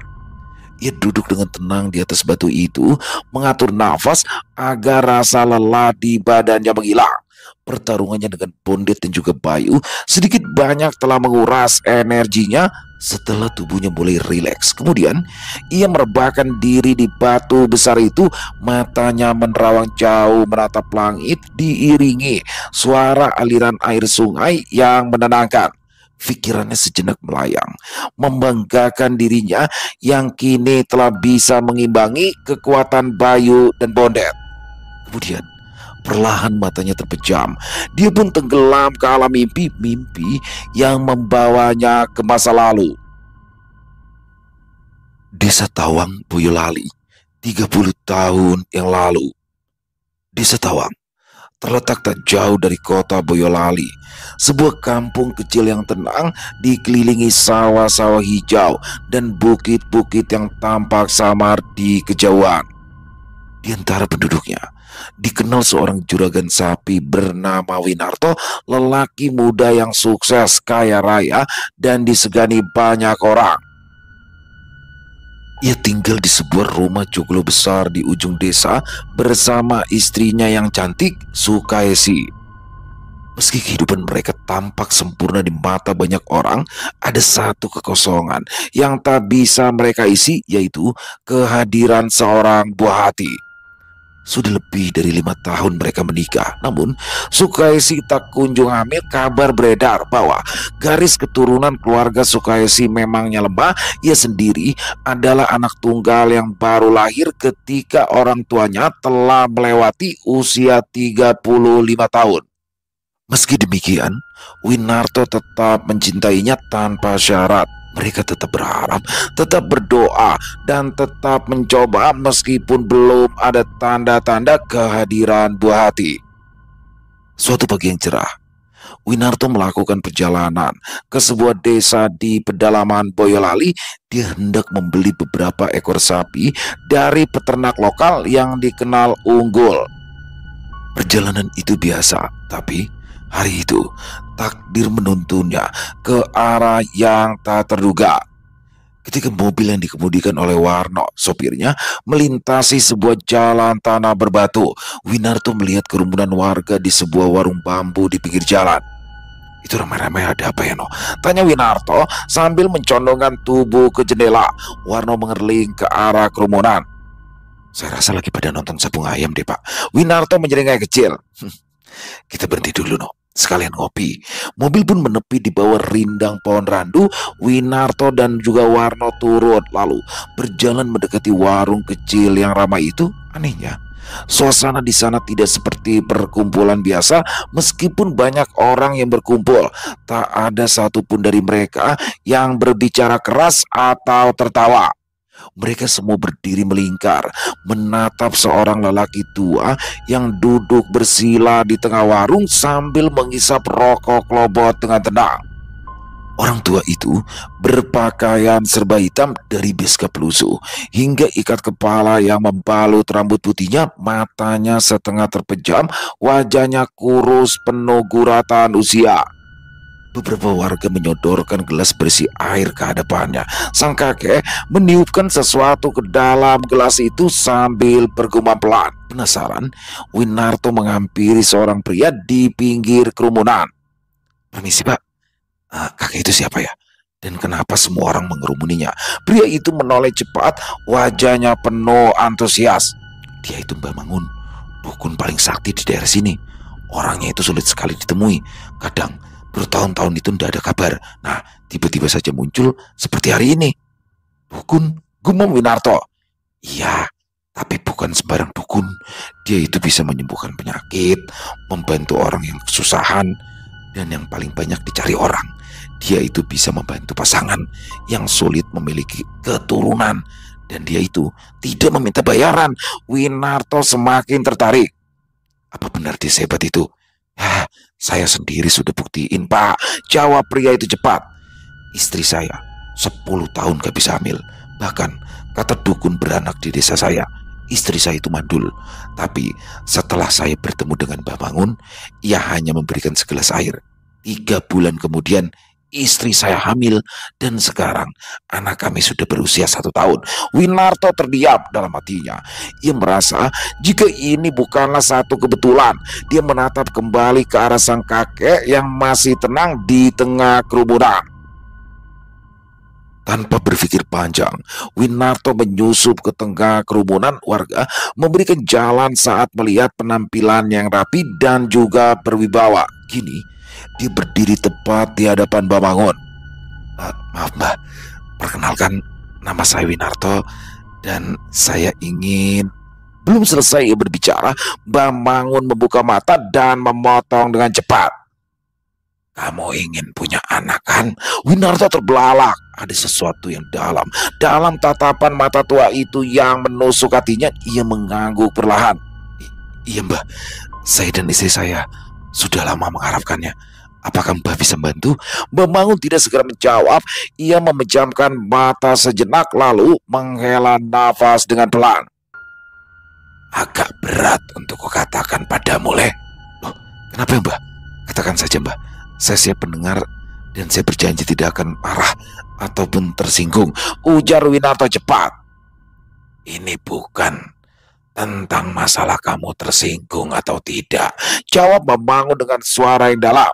Ia duduk dengan tenang di atas batu itu, mengatur nafas agar rasa lelah di badannya menghilang. Pertarungannya dengan Bondet dan juga Bayu sedikit banyak telah menguras energinya. Setelah tubuhnya mulai rileks, kemudian ia merebahkan diri di batu besar itu. Matanya menerawang jauh menatap langit, diiringi suara aliran air sungai yang menenangkan. Pikirannya sejenak melayang, membanggakan dirinya yang kini telah bisa mengimbangi kekuatan Bayu dan Bondet. Kemudian perlahan matanya terpejam. Dia pun tenggelam ke alam mimpi-mimpi yang membawanya ke masa lalu. Desa Tawang, Boyolali, 30 tahun yang lalu. Desa Tawang terletak tak jauh dari kota Boyolali, sebuah kampung kecil yang tenang dikelilingi sawah-sawah hijau dan bukit-bukit yang tampak samar di kejauhan. Di antara penduduknya dikenal seorang juragan sapi bernama Winarto, lelaki muda yang sukses, kaya raya, dan disegani banyak orang. Ia tinggal di sebuah rumah joglo besar di ujung desa bersama istrinya yang cantik, Sukaesi. Meski kehidupan mereka tampak sempurna di mata banyak orang, ada satu kekosongan yang tak bisa mereka isi, yaitu kehadiran seorang buah hati. Sudah lebih dari 5 tahun mereka menikah, namun Sukaesi tak kunjung hamil. Kabar beredar bahwa garis keturunan keluarga Sukaesi memangnya lemah. Ia sendiri adalah anak tunggal yang baru lahir ketika orang tuanya telah melewati usia 35 tahun. Meski demikian, Winarto tetap mencintainya tanpa syarat. Mereka tetap berharap, tetap berdoa, dan tetap mencoba meskipun belum ada tanda-tanda kehadiran buah hati. Suatu pagi yang cerah, Winarto melakukan perjalanan ke sebuah desa di pedalaman Boyolali. Dia hendak membeli beberapa ekor sapi dari peternak lokal yang dikenal unggul. Perjalanan itu biasa, tapi hari itu takdir menuntunnya ke arah yang tak terduga. Ketika mobil yang dikemudikan oleh Warno, sopirnya, melintasi sebuah jalan tanah berbatu, Winarto melihat kerumunan warga di sebuah warung bambu di pinggir jalan. Itu ramai-ramai ada apa ya, no? Tanya Winarto sambil mencondongkan tubuh ke jendela. Warno mengerling ke arah kerumunan. Saya rasa lagi pada nonton Sabung Ayam deh, Pak. Winarto menyeringai kecil. Kita berhenti dulu, no. Sekalian ngopi. Mobil pun menepi di bawah rindang pohon randu. Winarto dan juga Warno turun, lalu berjalan mendekati warung kecil yang ramai itu. Anehnya, suasana di sana tidak seperti perkumpulan biasa. Meskipun banyak orang yang berkumpul, tak ada satupun dari mereka yang berbicara keras atau tertawa. Mereka semua berdiri melingkar, menatap seorang lelaki tua yang duduk bersila di tengah warung sambil menghisap rokok klobot dengan tenang. Orang tua itu berpakaian serba hitam dari beskap lusuh hingga ikat kepala yang membalut rambut putihnya. Matanya setengah terpejam, wajahnya kurus penuh guratan usia. Beberapa warga menyodorkan gelas berisi air ke hadapannya. Sang kakek meniupkan sesuatu ke dalam gelas itu sambil bergumam pelan. Penasaran, Winarto menghampiri seorang pria di pinggir kerumunan. Permisi, Pak. Kakek itu siapa ya? Dan kenapa semua orang mengerumuninya? Pria itu menoleh cepat, wajahnya penuh antusias. Dia itu Mbah Mangun, dukun paling sakti di daerah sini. Orangnya itu sulit sekali ditemui. Kadang bertahun-tahun itu tidak ada kabar. Nah, tiba-tiba saja muncul seperti hari ini. Dukun? gumam Winarto. Iya, tapi bukan sembarang dukun. Dia itu bisa menyembuhkan penyakit, membantu orang yang kesusahan, dan yang paling banyak dicari orang, dia itu bisa membantu pasangan yang sulit memiliki keturunan. Dan dia itu tidak meminta bayaran. Winarto semakin tertarik. Apa benar dia sehebat itu? Hah, saya sendiri sudah buktiin, Pak, jawab pria itu cepat. Istri saya 10 tahun gak bisa hamil. Bahkan kata dukun beranak di desa saya, istri saya itu mandul. Tapi setelah saya bertemu dengan Mbah Mangun, ia hanya memberikan segelas air. 3 bulan kemudian istri saya hamil, dan sekarang anak kami sudah berusia 1 tahun. Winarto terdiam dalam hatinya. Ia merasa jika ini bukanlah satu kebetulan. Dia menatap kembali ke arah sang kakek yang masih tenang di tengah kerumunan. Tanpa berpikir panjang, Winarto menyusup ke tengah kerumunan warga, memberikan jalan saat melihat penampilan yang rapi dan juga berwibawa. Kini dia berdiri tepat di hadapan Mbah Mangun. Maaf Mbah, perkenalkan, nama saya Winarto, dan saya ingin... Belum selesai ia berbicara, Mbah Mangun membuka mata dan memotong dengan cepat. Kamu ingin punya anak kan? Winarto terbelalak. Ada sesuatu yang dalam tatapan mata tua itu yang menusuk hatinya. Ia mengangguk perlahan. Iya Mbah, saya dan istri saya sudah lama mengharapkannya. Apakah Mbah bisa bantu? Mbah Mangun tidak segera menjawab. Ia memejamkan mata sejenak lalu menghela nafas dengan pelan. Agak berat untuk kukatakan padamu, Le. Loh, kenapa ya, Mbah? Katakan saja, Mbah. Saya siap mendengar dan saya berjanji tidak akan marah ataupun tersinggung, ujar Winarto cepat. Ini bukan tentang masalah kamu tersinggung atau tidak, jawab Mbah Mangun dengan suara yang dalam.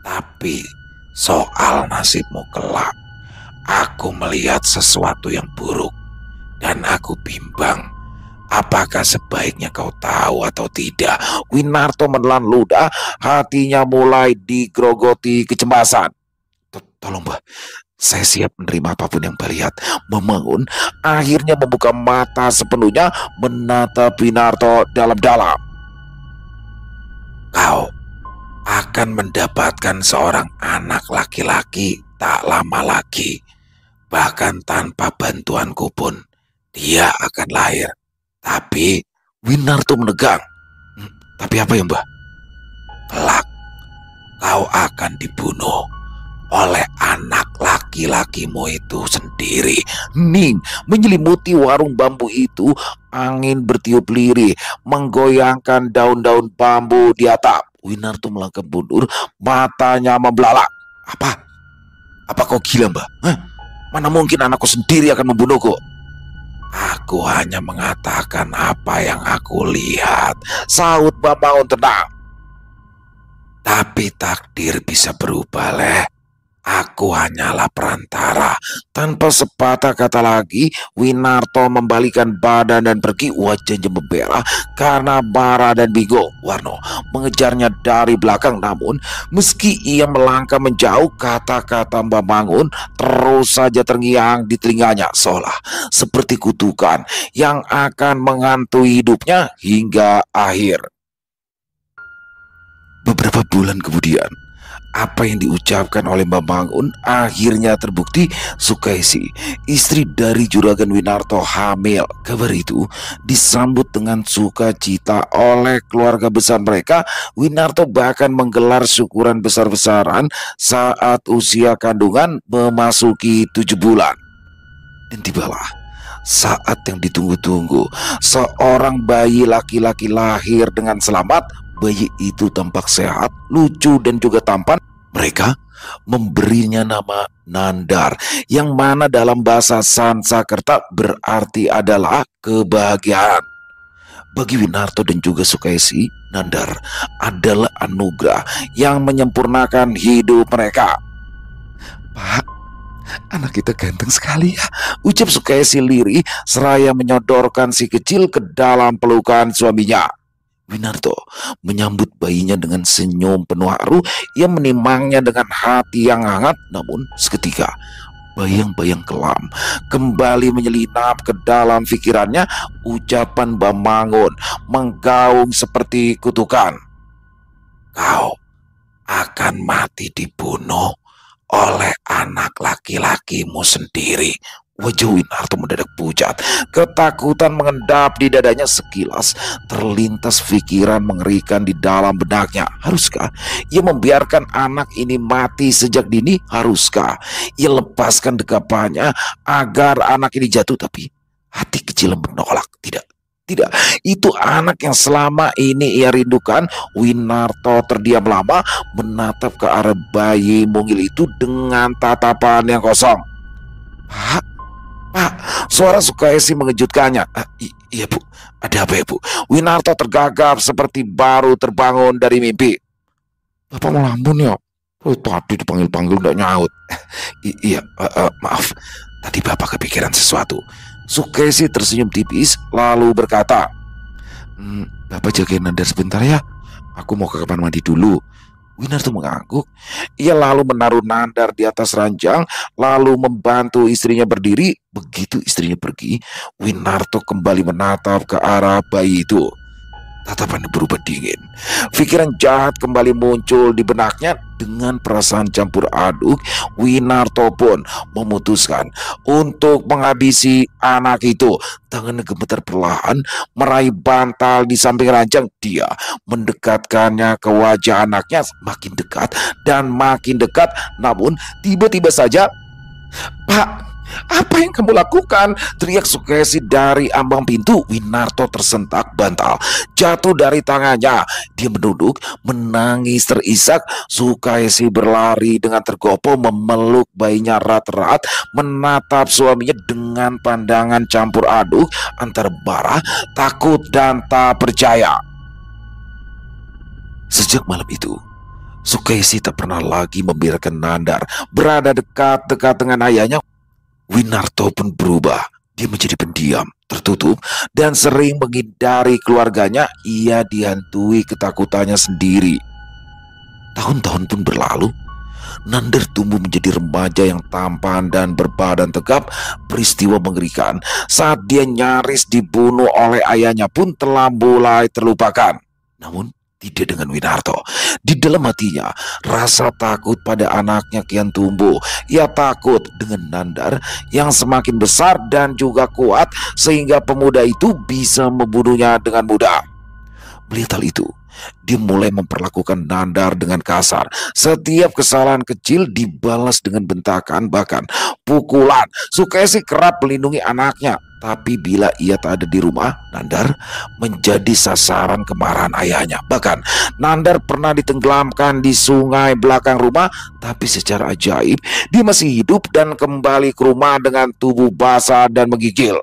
Tapi soal nasibmu kelak, aku melihat sesuatu yang buruk dan aku bimbang. Apakah sebaiknya kau tahu atau tidak? Winarto menelan ludah, hatinya mulai digerogoti kecemasan. Tolong Mbah, saya siap menerima apapun yang Mbah lihat. Mbah Mangun akhirnya membuka mata sepenuhnya menatap Winarto dalam-dalam. Kau akan mendapatkan seorang anak laki-laki tak lama lagi. Bahkan tanpa bantuanku pun dia akan lahir. Tapi Winarto menegang. Tapi apa ya Mbah? Kelak kau akan dibunuh oleh anak laki-lakimu itu sendiri. Ning menyelimuti warung bambu itu. Angin bertiup lirih menggoyangkan daun-daun bambu di atap. Winarto melangkah mundur, matanya membelalak. Apa kau gila Mbah? Hah? Mana mungkin anakku sendiri akan membunuhku? Aku hanya mengatakan apa yang aku lihat, sahut Mbah Mangun tenang. Tapi takdir bisa berubah, Le. Aku hanyalah perantara. Tanpa sepatah kata lagi, Winarto membalikan badan dan pergi, wajahnya memberah karena marah dan bingung. Warno mengejarnya dari belakang, namun meski ia melangkah menjauh, kata-kata Mbah Mangun terus saja terngiang di telinganya, seolah seperti kutukan yang akan menghantui hidupnya hingga akhir. Beberapa bulan kemudian, apa yang diucapkan oleh Mbah Mangun akhirnya terbukti. Sukaisi, istri dari juragan Winarto, hamil. Kabar itu disambut dengan sukacita oleh keluarga besar mereka. Winarto bahkan menggelar syukuran besar-besaran saat usia kandungan memasuki 7 bulan. Dan tibalah saat yang ditunggu-tunggu. Seorang bayi laki-laki lahir dengan selamat. Bayi itu tampak sehat, lucu, dan juga tampan. Mereka memberinya nama Nandar, yang mana dalam bahasa Sanskerta berarti adalah kebahagiaan. Bagi Winarto dan juga Sukaisi, Nandar adalah anugerah yang menyempurnakan hidup mereka. Pak, anak kita ganteng sekali ya, ucap Sukaisi lirih seraya menyodorkan si kecil ke dalam pelukan suaminya. Winarto menyambut bayinya dengan senyum penuh haru. Ia menimangnya dengan hati yang hangat. Namun seketika Bayang-bayang kelam kembali menyelinap ke dalam pikirannya. Ucapan Bamangun menggaung seperti kutukan. Kau akan mati dibunuh oleh anak laki-lakimu sendiri. Wajah Winarto mendadak pucat. Ketakutan mengendap di dadanya. Sekilas terlintas pikiran mengerikan di dalam benaknya. Haruskah ia membiarkan anak ini mati sejak dini? Haruskah ia lepaskan dekapannya agar anak ini jatuh? Tapi hati kecil menolak. Tidak, tidak, itu anak yang selama ini ia rindukan. Winarto terdiam lama menatap ke arah bayi mungil itu dengan tatapan yang kosong. Pak, Pak, suara Sukaisi mengejutkannya. Iya Bu, ada apa ya Bu? Winarto tergagap seperti baru terbangun dari mimpi. Bapak melamun ya? Oh, tadi dipanggil-panggil udah nyaut. Iya, maaf. Tadi Bapak kepikiran sesuatu. Sukaisi tersenyum tipis lalu berkata, Bapak jagain Nandar sebentar ya. Aku mau ke kamar mandi dulu. Winarto mengangguk. Ia lalu menaruh Nandar di atas ranjang, lalu membantu istrinya berdiri. Begitu istrinya pergi, Winarto kembali menatap ke arah bayi itu. Tatapannya berubah dingin. Pikiran jahat kembali muncul di benaknya. Dengan perasaan campur aduk, Winarto pun memutuskan untuk menghabisi anak itu. Tangannya gemetar perlahan meraih bantal di samping ranjang. Dia mendekatkannya ke wajah anaknya. Makin dekat dan makin dekat. Namun tiba-tiba saja, Pak, apa yang kamu lakukan? Teriak Sukaisi dari ambang pintu. Winarto tersentak bantal jatuh dari tangannya. Dia menunduk menangis terisak. Sukaisi berlari dengan tergopoh memeluk bayinya erat-erat, menatap suaminya dengan pandangan campur aduk antara marah, takut, dan tak percaya. Sejak malam itu, Sukaisi tak pernah lagi membiarkan Nandar berada dekat-dekat dengan ayahnya. Winarto pun berubah. Dia menjadi pendiam, tertutup, dan sering menghindari keluarganya. Ia dihantui ketakutannya sendiri. Tahun-tahun pun berlalu. Nandar tumbuh menjadi remaja yang tampan dan berbadan tegap. Peristiwa mengerikan saat dia nyaris dibunuh oleh ayahnya pun telah mulai terlupakan. Namun tidak dengan Winarto. Di dalam hatinya, rasa takut pada anaknya kian tumbuh. Ia takut dengan Nandar yang semakin besar dan juga kuat, sehingga pemuda itu bisa membunuhnya dengan mudah. Melihat hal itu, dia mulai memperlakukan Nandar dengan kasar. Setiap kesalahan kecil dibalas dengan bentakan, bahkan pukulan. Sukaisi kerap melindungi anaknya. Tapi bila ia tak ada di rumah, Nandar menjadi sasaran kemarahan ayahnya. Bahkan Nandar pernah ditenggelamkan di sungai belakang rumah. Tapi secara ajaib dia masih hidup dan kembali ke rumah dengan tubuh basah dan menggigil.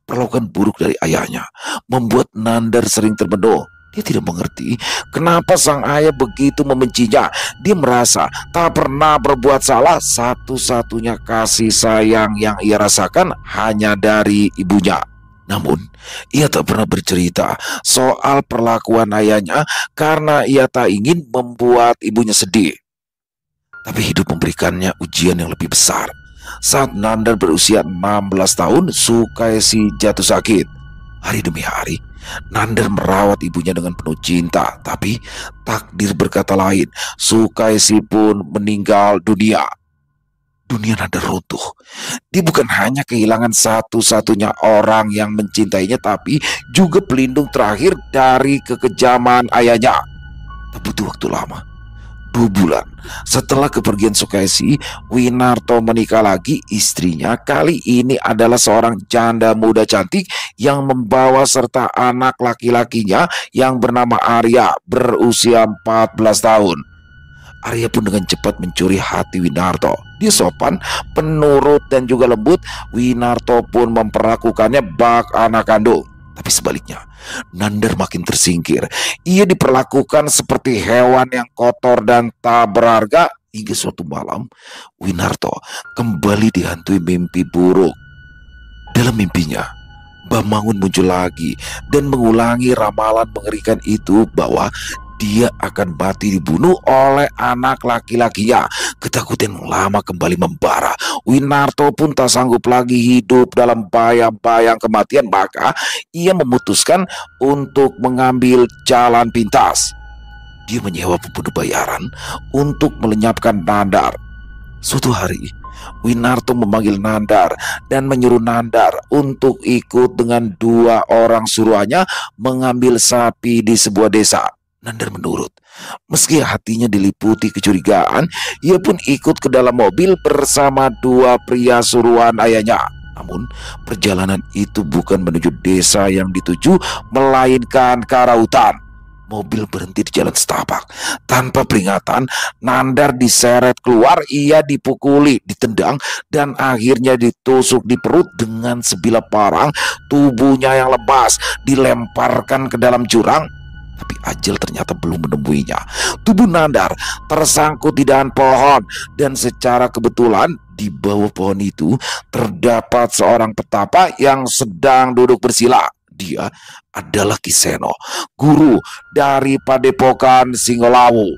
Perlakuan buruk dari ayahnya membuat Nandar sering termenung. Dia tidak mengerti kenapa sang ayah begitu membencinya. Dia merasa tak pernah berbuat salah. Satu-satunya kasih sayang yang ia rasakan hanya dari ibunya. Namun ia tak pernah bercerita soal perlakuan ayahnya karena ia tak ingin membuat ibunya sedih. Tapi hidup memberikannya ujian yang lebih besar. Saat Nandar berusia 16 tahun, Sukaisi jatuh sakit. Hari demi hari Nandar merawat ibunya dengan penuh cinta. Tapi takdir berkata lain. Sukaisi pun meninggal dunia. Dunia Nandar runtuh. Dia bukan hanya kehilangan satu-satunya orang yang mencintainya, tapi juga pelindung terakhir dari kekejaman ayahnya. Tak butuh waktu lama, 2 bulan setelah kepergian Sukaisi, Winarto menikah lagi. Istrinya kali ini adalah seorang janda muda cantik yang membawa serta anak laki-lakinya yang bernama Arya berusia 14 tahun. Arya pun dengan cepat mencuri hati Winarto. Dia sopan, penurut, dan juga lembut. Winarto pun memperlakukannya bak anak kandung. Tapi sebaliknya, Nandar makin tersingkir. Ia diperlakukan seperti hewan yang kotor dan tak berharga. Hingga suatu malam, Winarto kembali dihantui mimpi buruk. Dalam mimpinya, Bamangun muncul lagi dan mengulangi ramalan mengerikan itu bahwa dia akan mati dibunuh oleh anak laki-lakinya. Ketakutan yang lama kembali membara. Winarto pun tak sanggup lagi hidup dalam bayang-bayang kematian, maka ia memutuskan untuk mengambil jalan pintas. Dia menyewa pembunuh bayaran untuk melenyapkan Nandar. Suatu hari, Winarto memanggil Nandar dan menyuruh Nandar untuk ikut dengan 2 orang suruhannya mengambil sapi di sebuah desa. Nandar menurut. Meski hatinya diliputi kecurigaan, ia pun ikut ke dalam mobil bersama 2 pria suruhan ayahnya. Namun, perjalanan itu bukan menuju desa yang dituju, melainkan ke arah hutan. Mobil berhenti di jalan setapak. Tanpa peringatan, Nandar diseret keluar, ia dipukuli, ditendang, dan akhirnya ditusuk di perut dengan sebilah parang. Tubuhnya yang lemas dilemparkan ke dalam jurang. Tapi ajal ternyata belum menemuinya. Tubuh Nandar tersangkut di dahan pohon, dan secara kebetulan di bawah pohon itu terdapat seorang petapa yang sedang duduk bersila. Dia adalah Kiseno, guru dari Padepokan Singolawu.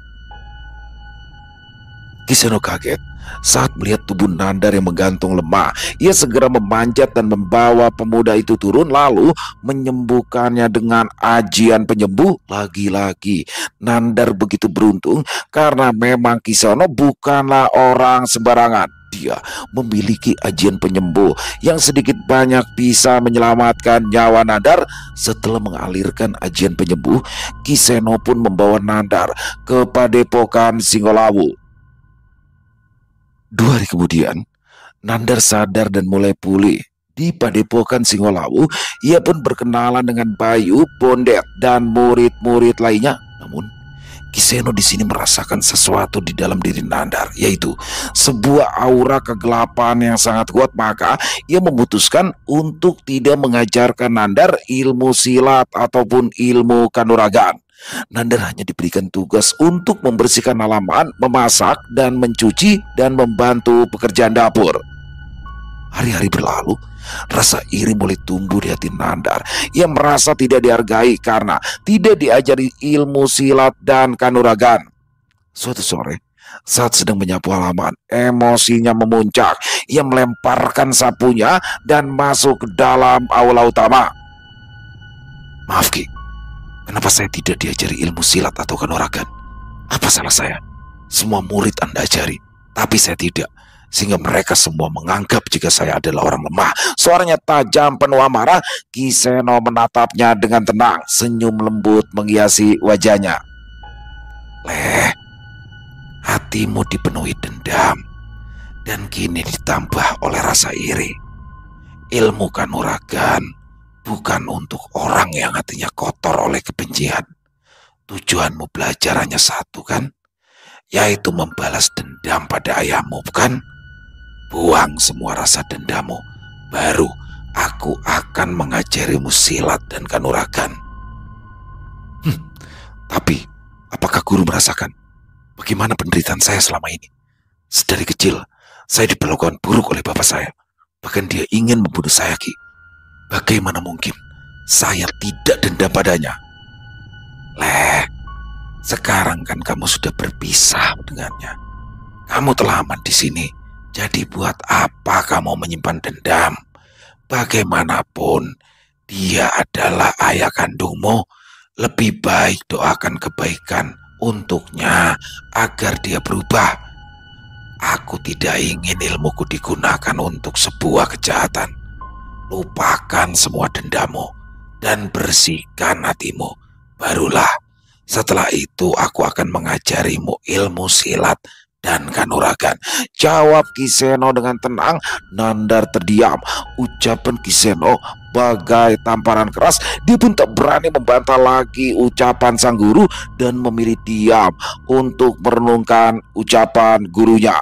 Kiseno kaget saat melihat tubuh Nandar yang menggantung lemah. Ia segera memanjat dan membawa pemuda itu turun, lalu menyembuhkannya dengan ajian penyembuh. Lagi-lagi Nandar begitu beruntung karena memang Kiseno bukanlah orang sembarangan. Dia memiliki ajian penyembuh yang sedikit banyak bisa menyelamatkan nyawa Nandar. Setelah mengalirkan ajian penyembuh, Kiseno pun membawa Nandar ke Padepokan Singolawu. 2 hari kemudian, Nandar sadar dan mulai pulih. Di Padepokan Singolawu, ia pun berkenalan dengan Bayu, Bondet, dan murid-murid lainnya. Namun, Kiseno di sini merasakan sesuatu di dalam diri Nandar, yaitu sebuah aura kegelapan yang sangat kuat. Maka ia memutuskan untuk tidak mengajarkan Nandar ilmu silat ataupun ilmu kanuragan. Nandar hanya diberikan tugas untuk membersihkan halaman, memasak dan mencuci, dan membantu pekerjaan dapur. Hari-hari berlalu, rasa iri mulai tumbuh di hati Nandar. Ia merasa tidak dihargai karena tidak diajari ilmu silat dan kanuragan. Suatu sore, saat sedang menyapu halaman, emosinya memuncak. Ia melemparkan sapunya dan masuk ke dalam aula utama. Maaf Ki, kenapa saya tidak diajari ilmu silat atau kanuragan? Apa salah saya? Semua murid Anda ajari, tapi saya tidak. Sehingga mereka semua menganggap jika saya adalah orang lemah. Suaranya tajam penuh amarah. Kiseno menatapnya dengan tenang. Senyum lembut menghiasi wajahnya. Leh, hatimu dipenuhi dendam, dan kini ditambah oleh rasa iri. Ilmu kanuragan bukan untuk orang yang hatinya kotor oleh kebencian. Tujuanmu belajar hanya satu kan? Yaitu membalas dendam pada ayahmu, bukan? Buang semua rasa dendammu, baru aku akan mengajarimu silat dan kanuragan. Tapi, apakah guru merasakan bagaimana penderitaan saya selama ini? Sedari kecil, saya diperlakukan buruk oleh bapak saya. Bahkan dia ingin membunuh saya, Ki. Bagaimana mungkin saya tidak dendam padanya? Leh, sekarang kan kamu sudah berpisah dengannya. Kamu telah aman di sini. Jadi buat apa kamu menyimpan dendam? Bagaimanapun, dia adalah ayah kandungmu. Lebih baik doakan kebaikan untuknya agar dia berubah. Aku tidak ingin ilmuku digunakan untuk sebuah kejahatan. Lupakan semua dendammu dan bersihkan hatimu. Barulah setelah itu aku akan mengajarimu ilmu silat dan kanuragan, jawab Kiseno dengan tenang. Nandar terdiam. Ucapan Kiseno bagai tamparan keras. Dia pun tak berani membantah lagi ucapan sang guru dan memilih diam untuk merenungkan ucapan gurunya.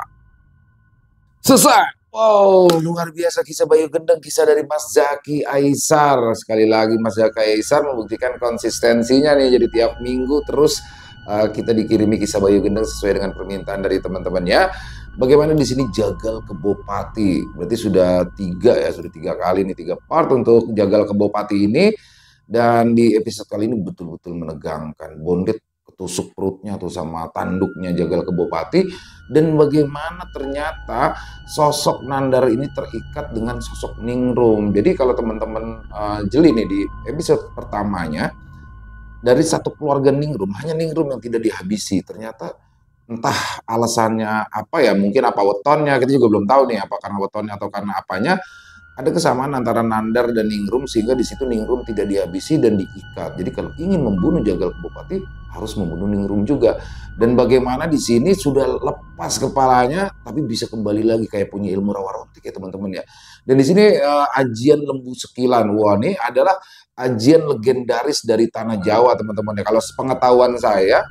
Selesai. Wow, luar biasa kisah Bayu Gendeng, kisah dari Mas Zaki Aisar. Sekali lagi Mas Zaki Aisar membuktikan konsistensinya nih, jadi tiap minggu terus kita dikirimi kisah Bayu Gendeng sesuai dengan permintaan dari teman-temannya. Bagaimana di sini Jagal Kebopati? Berarti sudah 3 kali nih, 3 part untuk Jagal Kebopati ini. Dan di episode kali ini betul-betul menegangkan. Bondet tusuk perutnya tuh sama tanduknya Jagal Kebopati, dan bagaimana ternyata sosok Nandar ini terikat dengan sosok Ningrum. Jadi kalau teman-teman jeli nih di episode pertamanya, dari satu keluarga Ningrum, hanya Ningrum yang tidak dihabisi. Ternyata entah alasannya apa ya, mungkin apa wetonnya, kita juga belum tahu nih apa karena wetonnya atau karena apanya. Ada kesamaan antara Nandar dan Ningrum sehingga di situ Ningrum tidak dihabisi dan diikat. Jadi kalau ingin membunuh Jagal Kebopati harus membunuh Ningrum juga. Dan bagaimana di sini sudah lepas kepalanya tapi bisa kembali lagi kayak punya ilmu rawa rontik ya teman-teman ya. Dan di sini ajian Lembu Sekilan. Wah, ini adalah ajian legendaris dari tanah Jawa teman-teman ya. Kalau sepengetahuan saya,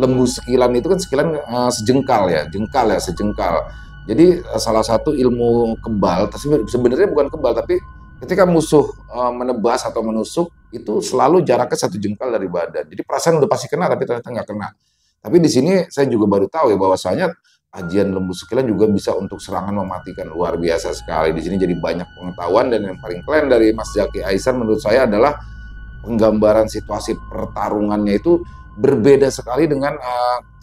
Lembu Sekilan itu kan sekilan sejengkal ya, jengkal ya, sejengkal. Jadi salah satu ilmu kebal, sebenarnya bukan kebal, tapi ketika musuh menebas atau menusuk, itu selalu jaraknya 1 jengkal dari badan. Jadi perasaan udah pasti kena, tapi ternyata nggak kena. Tapi di sini saya juga baru tahu ya bahwasanya ajian Lembu Sekilan juga bisa untuk serangan mematikan, luar biasa sekali. Di sini jadi banyak pengetahuan, dan yang paling keren dari Mas Zaki Aisar menurut saya adalah penggambaran situasi pertarungannya itu berbeda sekali dengan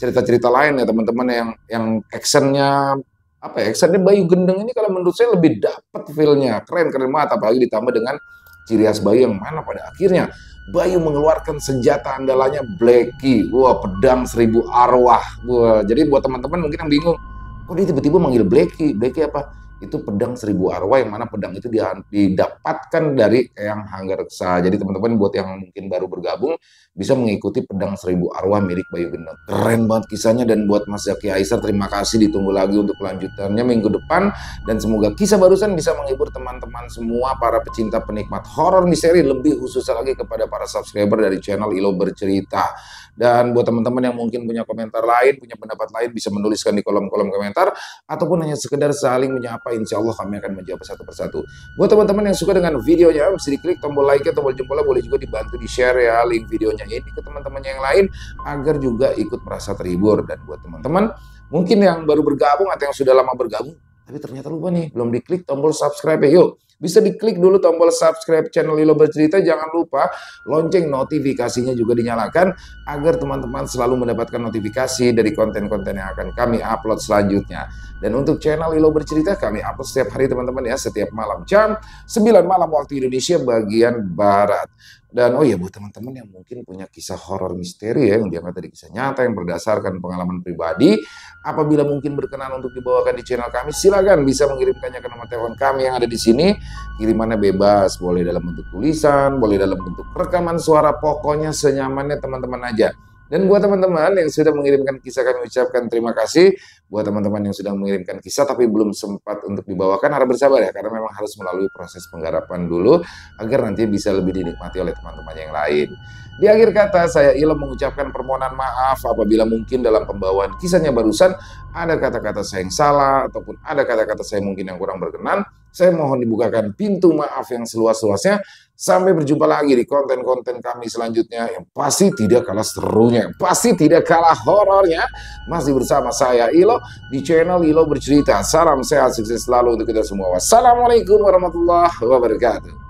cerita-cerita lain ya teman-teman, yang actionnya apa ya, actionnya Bayu Gendeng ini kalau menurut saya lebih dapat feel-nya, keren banget, apalagi ditambah dengan ciri khas Bayu yang mana pada akhirnya Bayu mengeluarkan senjata andalanya Blacky, wah, pedang 1000 arwah. Wah, jadi buat teman-teman mungkin yang bingung, kok dia tiba-tiba manggil Blacky apa? Itu pedang 1000 arwah, yang mana pedang itu didapatkan dari Eyang Hanggareksa. Jadi teman-teman buat yang mungkin baru bergabung bisa mengikuti pedang 1000 arwah milik Bayu Gendeng. Keren banget kisahnya, dan buat Mas Zaki Aisar terima kasih, ditunggu lagi untuk kelanjutannya minggu depan, dan semoga kisah barusan bisa menghibur teman-teman semua para pecinta penikmat horor misteri, lebih khususnya lagi kepada para subscriber dari channel Ilo Bercerita. Dan buat teman-teman yang mungkin punya komentar lain, punya pendapat lain, bisa menuliskan di kolom-kolom komentar, ataupun hanya sekedar saling menyapa, insya Allah kami akan menjawab satu persatu. Buat teman-teman yang suka dengan videonya, bisa diklik tombol like-nya, tombol jempolnya, boleh juga dibantu di-share ya link videonya ini ke teman-teman yang lain, agar juga ikut merasa terhibur. Dan buat teman-teman mungkin yang baru bergabung atau yang sudah lama bergabung, tapi ternyata lupa nih, belum diklik tombol subscribe ya, yuk. Bisa diklik dulu tombol subscribe channel Ilo Bercerita, jangan lupa lonceng notifikasinya juga dinyalakan, agar teman-teman selalu mendapatkan notifikasi dari konten-konten yang akan kami upload selanjutnya. Dan untuk channel Ilo Bercerita kami upload setiap hari teman-teman ya, setiap malam jam 9 malam waktu Indonesia bagian Barat. Dan oh ya, buat teman-teman yang mungkin punya kisah horor misteri ya, yang dianggap dari kisah nyata yang berdasarkan pengalaman pribadi, apabila mungkin berkenan untuk dibawakan di channel kami, silakan bisa mengirimkannya ke nomor telepon kami yang ada di sini. Kirimannya bebas, boleh dalam bentuk tulisan, boleh dalam bentuk rekaman suara, pokoknya senyamannya teman-teman aja. Dan buat teman-teman yang sudah mengirimkan kisah, kami ucapkan terima kasih. Buat teman-teman yang sudah mengirimkan kisah tapi belum sempat untuk dibawakan, harap bersabar ya, karena memang harus melalui proses penggarapan dulu agar nanti bisa lebih dinikmati oleh teman-teman yang lain. Di akhir kata, saya Ilo mengucapkan permohonan maaf apabila mungkin dalam pembawaan kisahnya barusan ada kata-kata saya yang salah, ataupun ada kata-kata saya mungkin yang kurang berkenan. Saya mohon dibukakan pintu maaf yang seluas-luasnya. Sampai berjumpa lagi di konten-konten kami selanjutnya yang pasti tidak kalah serunya, pasti tidak kalah horornya. Masih bersama saya Ilo di channel Ilo Bercerita. Salam sehat, sukses selalu untuk kita semua. Wassalamualaikum warahmatullahi wabarakatuh.